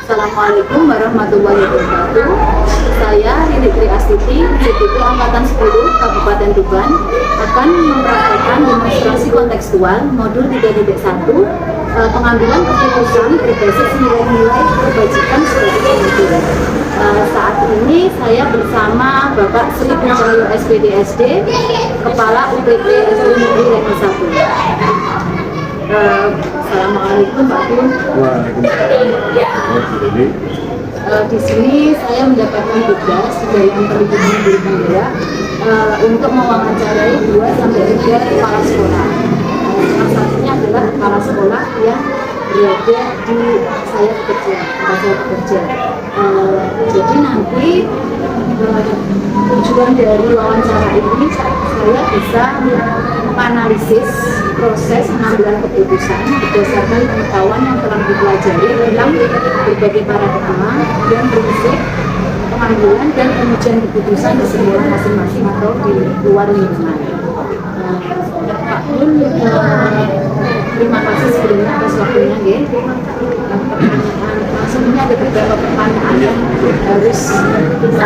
Assalamualaikum warahmatullahi wabarakatuh. Saya Rindy Tri Astuti, CPP Angkatan 10 Kabupaten Tuban, akan mempraktekkan demonstrasi kontekstual modul 3.1 pengambilan keputusan berbasis nilai-nilai kebajikan sebagai pemimpin. Saat ini saya bersama Bapak Sri Puncahyo SPDSD, Kepala UPT SD Negeri Level 1. Assalamualaikum Pak Kun. Di sini saya mendapatkan tugas dari Perhimpunan Guru Penggerak untuk mewawancarai 2-3 kepala sekolah. Salah satunya adalah kepala sekolah yang berada di tempat saya bekerja. Jadi nanti tujuan dari wawancara ini saya bisa menganalisis proses pengambilan keputusan berdasarkan pengetahuan yang telah dipelajari tentang berbagai paradigma dan prinsip pengambilan dan pengujian keputusan di sekolah masing-masing atau di luar lingkungan. Pak Kun, terima kasih sebelumnya atas waktunya. Langsungnya ada beberapa pertanyaan yang harus kita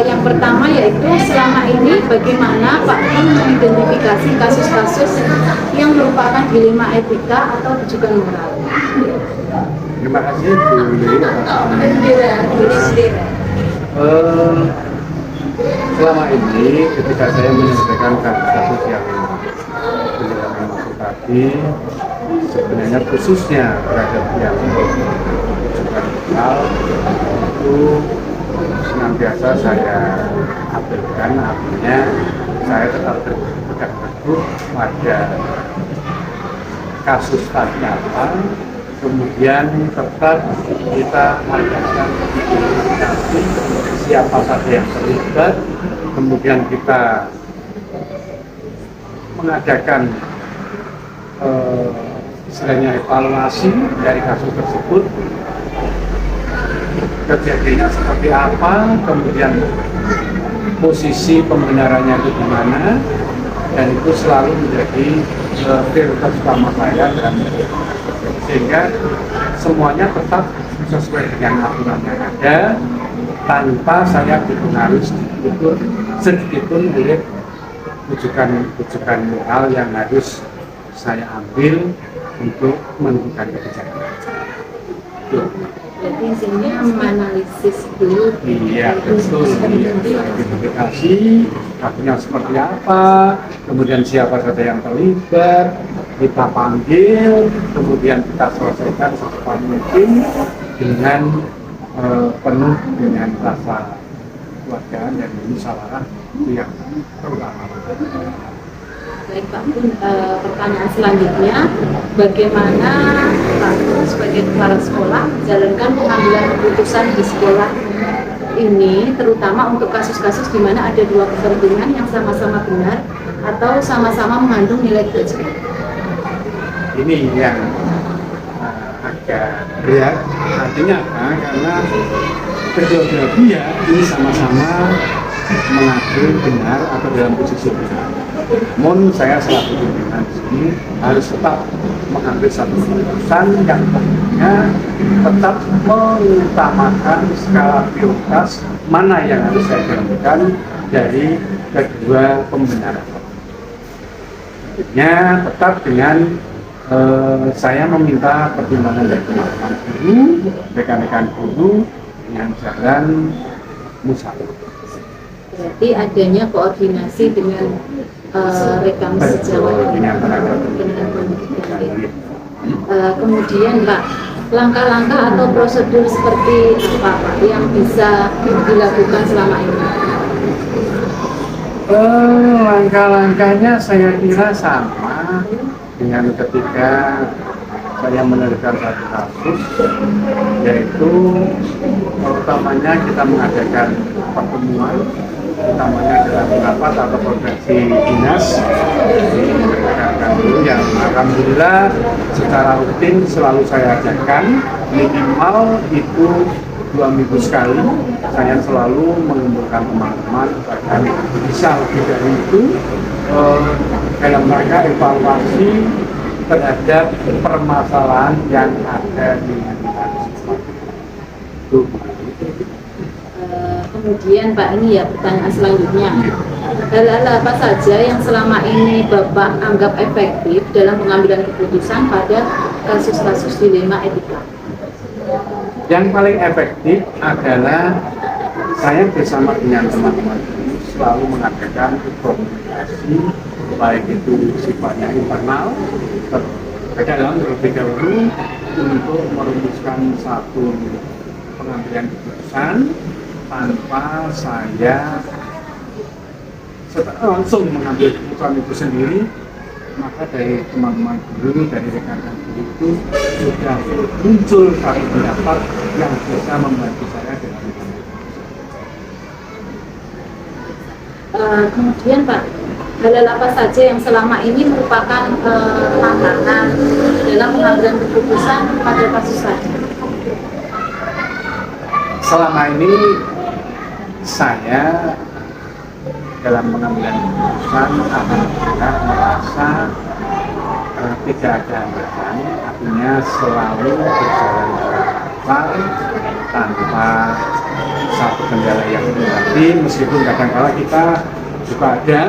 yang pertama yaitu selama ini bagaimana Pak Kun mengidentifikasi kasus-kasus yang merupakan dilema etika atau rujukan moral? Terima kasih Bu Lili. Selama ini ketika saya menyelesaikan kasus-kasus yang masuk tadi, sebenarnya khususnya terhadap yang moral itu senantiasa saya apelkan, artinya saya tetap berpegang teguh pada kasus tadi apa, kemudian tetap kita adakan identifikasi siapa saja yang terlibat, kemudian kita mengadakan istilahnya evaluasi dari kasus tersebut, kejadiannya seperti apa, kemudian posisi pembenarannya itu di mana, dan itu selalu menjadi prioritas utama saya, dan sehingga semuanya tetap sesuai dengan aturan yang ada tanpa saya dipengaruhi sedikitpun oleh rujukan moral yang harus saya ambil untuk menentukan kebijakan. Jadi intinya menganalisis dulu. Iya, betul. Identifikasi kasusnya seperti apa, kemudian siapa saja yang terlibat, kita panggil, kemudian kita selesaikan secepat mungkin dengan penuh dengan rasa kekeluargaan dan musyawarah yang terutama. Baik Pak Kun, pertanyaan selanjutnya, bagaimana Pak Kun sebagai kepala sekolah menjalankan pengambilan keputusan di sekolah ini, terutama untuk kasus-kasus di mana ada dua kepentingan yang sama-sama benar atau sama-sama mengandung nilai kebajikan? Ini yang agak berat, artinya apa? Karena kedua-dua pihak ini sama-sama mengaku benar atau dalam posisi benar. Namun saya selaku pimpinan di sini harus tetap mengambil satu keputusan yang tentunya tetap mengutamakan skala prioritas mana yang harus saya jalankan dari kedua pembenaran. Tentunya tetap dengan saya meminta pertimbangan dari teman-teman guru, rekan-rekan guru dengan jalan musyawarah. Berarti adanya koordinasi dengan rekan sejawat dengan kemudian Pak, langkah-langkah atau prosedur seperti apa Pak yang bisa dilakukan selama ini? Langkah-langkahnya saya kira sama dengan ketika saya menerima satu kasus, yaitu utamanya kita mengadakan pertemuan, utamanya dalam rapat atau konferensi dinas yang alhamdulillah secara rutin selalu saya adakan, minimal itu 2 minggu sekali. Saya selalu mengumpulkan teman-teman, bahkan bisa lebih dari itu, dalam rangka evaluasi terhadap permasalahan yang ada di lingkungan itu. Kemudian Pak, ini ya pertanyaan selanjutnya. Hal-hal apa saja yang selama ini Bapak anggap efektif dalam pengambilan keputusan pada kasus-kasus dilema etika? Yang paling efektif adalah saya bersama dengan teman-teman selalu mengadakan komunikasi, baik itu sifatnya internal ke dalam terlebih dahulu untuk merumuskan satu pengambilan keputusan tanpa saya langsung mengambil keputusan itu sendiri. Maka dari teman-teman guru, dari rekan-rekan guru itu sudah muncul satu pendapat yang bisa membantu saya dalam kemudian Pak, hal-hal apa saja yang selama ini merupakan tantangan dalam pengambilan keputusan pada kasus tadi? selama ini saya dalam pengambilan keputusan alhamdulillah merasa tidak ada hambatan, artinya selalu berjalan lancar tanpa satu kendala yang berarti, meskipun kadang-kala kita juga ada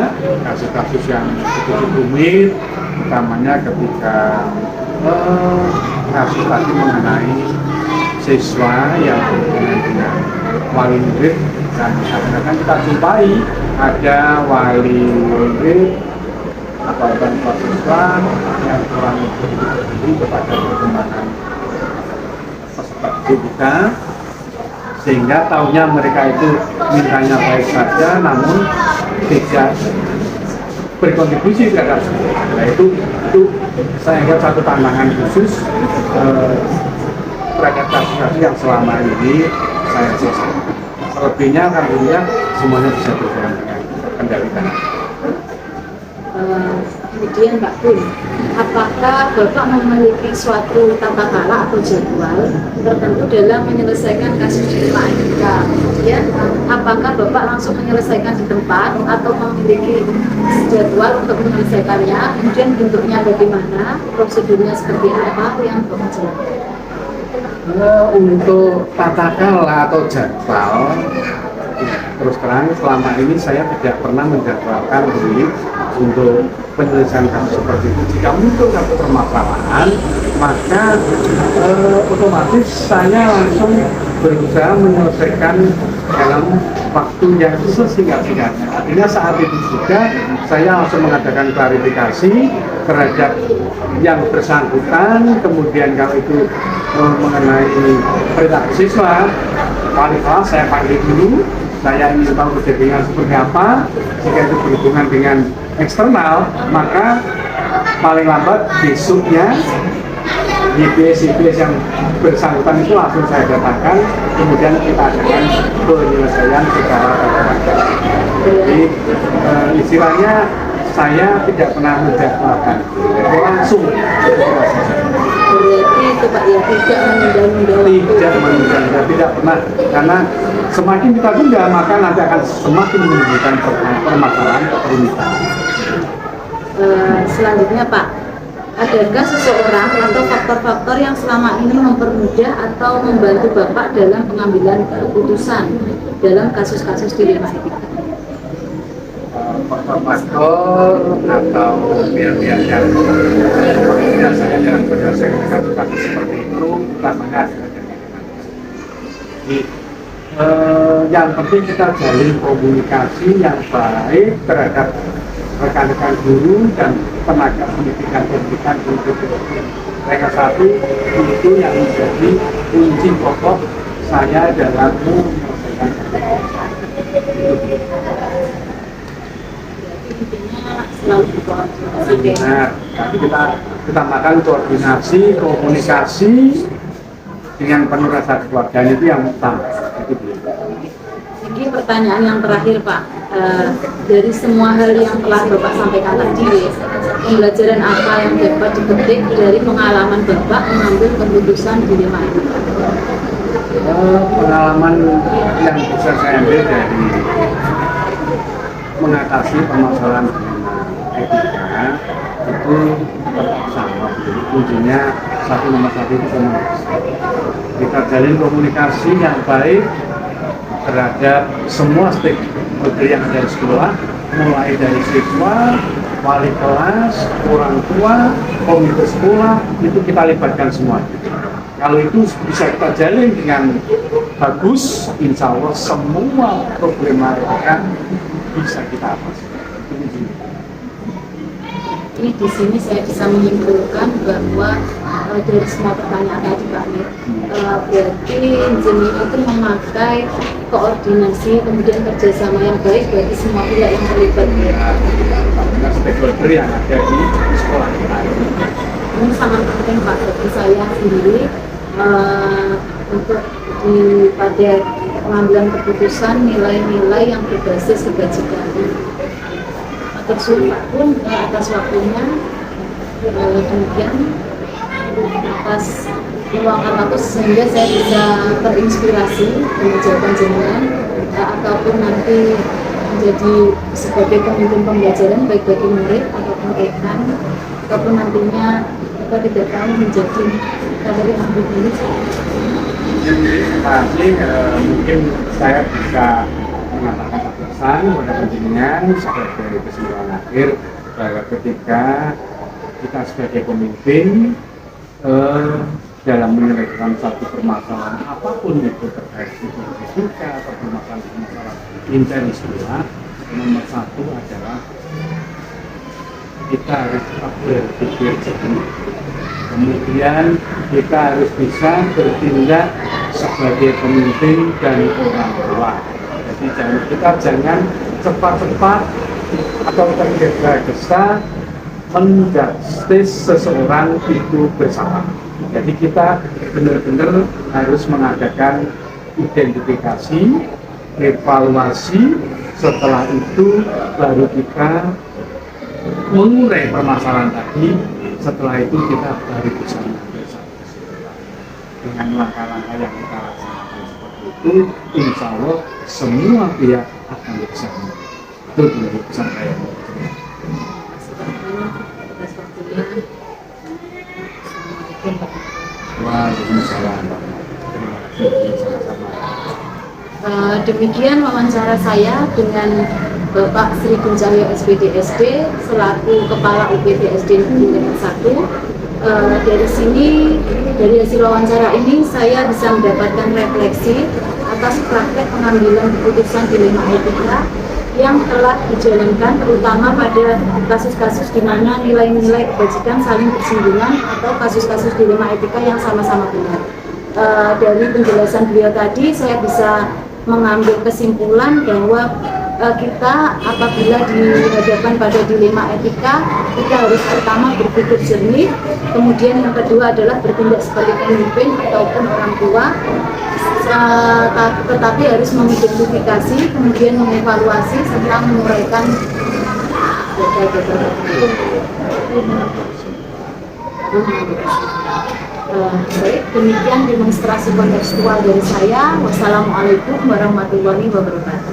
kasus-kasus yang cukup rumit, utamanya ketika kasus tadi mengenai siswa yang berhubungan dengan wali murid, dan kadang-kadang kita jumpai ada wali murid atau orang tua siswa yang kurang peduli kepada perkembangan peserta didik kita, sehingga tahunya mereka itu mintanya baik saja namun tidak berkontribusi terhadap sekolah. Nah, itu saya anggap satu tantangan khusus terhadap kasus-kasus yang selama ini saya selesaikan. Selebihnya alhamdulillah semuanya bisa berjalan dengan terkendalikan. Kemudian Pak Kun, apakah Bapak memiliki suatu tata cara atau jadwal tertentu dalam menyelesaikan kasus dilema etika? Kemudian, apakah Bapak langsung menyelesaikan di tempat atau memiliki jadwal untuk menyelesaikannya? Kemudian bentuknya bagaimana? Prosedurnya seperti apa yang Bapak jelaskan? Untuk tata cara atau jadwal, terus terang selama ini saya tidak pernah menjadwalkan diri untuk penyelesaian kasus seperti itu. Jika muncul satu permasalahan, maka otomatis saya langsung berusaha menyelesaikan dalam waktu yang sesingkat-singkatnya. Artinya saat itu juga saya langsung mengadakan klarifikasi terhadap yang bersangkutan. Kemudian kalau itu mengenai perilaku siswa, paling awal saya panggil dulu, saya ingin tahu kejadian seperti apa. Jika itu berhubungan dengan eksternal, maka paling lambat besoknya YPS yang bersangkutan itu langsung saya datangkan, kemudian kita adakan penyelesaian secara terbatas. Jadi istilahnya saya tidak pernah menjadwalkan, langsung Berarti itu Pak ya, tidak menunda-nunda, tidak pernah, karena semakin kita tunda maka nanti akan semakin menimbulkan permasalahan kerumitan. Selanjutnya Pak, adakah seseorang atau faktor-faktor yang selama ini mempermudah atau membantu Bapak dalam pengambilan keputusan dalam kasus-kasus dilema etika? Faktor-faktor atau pihak-pihak yang biasanya dalam penyelesaian kasus-kasus seperti itu utamanya yang penting kita jalin komunikasi yang baik terhadap rekan-rekan guru dan tenaga pendidikan untuk mereka satu itu yang menjadi kunci pokok saya dalam menyelesaikan Selalu berkoordinasi. benar. Tapi kita makan koordinasi, komunikasi dengan penuh rasa kekeluargaan itu yang utama. Ini pertanyaan yang terakhir Pak, dari semua hal yang telah Bapak sampaikan tadi, pembelajaran apa yang dapat dipetik dari pengalaman Bapak mengambil keputusan dilema etika? Pengalaman yang bisa saya ambil dari mengatasi permasalahan etika itu tetap sama. Jadi kuncinya nomor satu itu komunikasi. Jadi kita jalin komunikasi yang baik terhadap semua stakeholder yang ada di sekolah, mulai dari siswa, wali kelas, orang tua, komite sekolah, itu kita libatkan semua. Kalau itu bisa kita jalin dengan bagus, insya Allah semua problematika bisa kita atasi. Ini di sini saya bisa menyimpulkan bahwa dari semua pertanyaan tadi Pak Mir, berarti Insinyur itu memakai koordinasi kemudian kerjasama yang baik bagi semua pihak yang terlibat. Dengan stakeholder yang ada di sekolah kita. Ini sangat penting Pak bagi saya sendiri untuk pada pengambilan keputusan nilai-nilai yang berbasis kebajikan. Tersulit pun atas waktunya, demikian atas meluangkan waktu sehingga saya bisa terinspirasi dengan jawaban jenengan ataupun nanti menjadi sebagai pemimpin pembelajaran baik bagi murid ataupun rekan ataupun nantinya kita tidak tahu menjadi kader yang lebih baik. Mungkin saya bisa mengatakan pesan kepada penjenengan sebagai kesimpulan akhir bahwa ketika kita sebagai pemimpin dalam menyelesaikan satu permasalahan apapun itu terkait juga atau permasalahan intern sekolah, nomor satu adalah kita harus berpikir jernih. Kemudian kita harus bisa bertindak sebagai pemimpin dan orang tua. Jadi kita jangan cepat-cepat atau tergesa-gesa menjustis seseorang itu bersalah. Jadi kita benar-benar harus mengadakan identifikasi, evaluasi, setelah itu baru kita mengurai permasalahan tadi, setelah itu kita baru bisa mengambil satu kesimpulan. Dengan langkah-langkah yang kita laksanakan seperti itu, insya Allah semua pihak akan bisa. Itu menjadi pesan saya. Waalaikumsalam. Demikian wawancara saya dengan Bapak Sri Kuncahyo SPDSD selaku Kepala UPDSD Negeri 1. Dari sini, dari hasil wawancara ini saya bisa mendapatkan refleksi atas praktek pengambilan keputusan dilema etika yang telah dijalankan terutama pada kasus-kasus di mana nilai-nilai kebajikan saling bersinggungan atau kasus-kasus dilema etika yang sama-sama benar. Dari penjelasan beliau tadi saya bisa mengambil kesimpulan bahwa kita apabila dihadapkan pada dilema etika, kita harus pertama berpikir jernih, kemudian yang kedua adalah bertindak sebagai pemimpin ataupun orang tua, tetapi harus mengidentifikasi, kemudian mengevaluasi serta menguraikan baik, demikian demonstrasi kontekstual dari saya. Wassalamualaikum warahmatullahi wabarakatuh.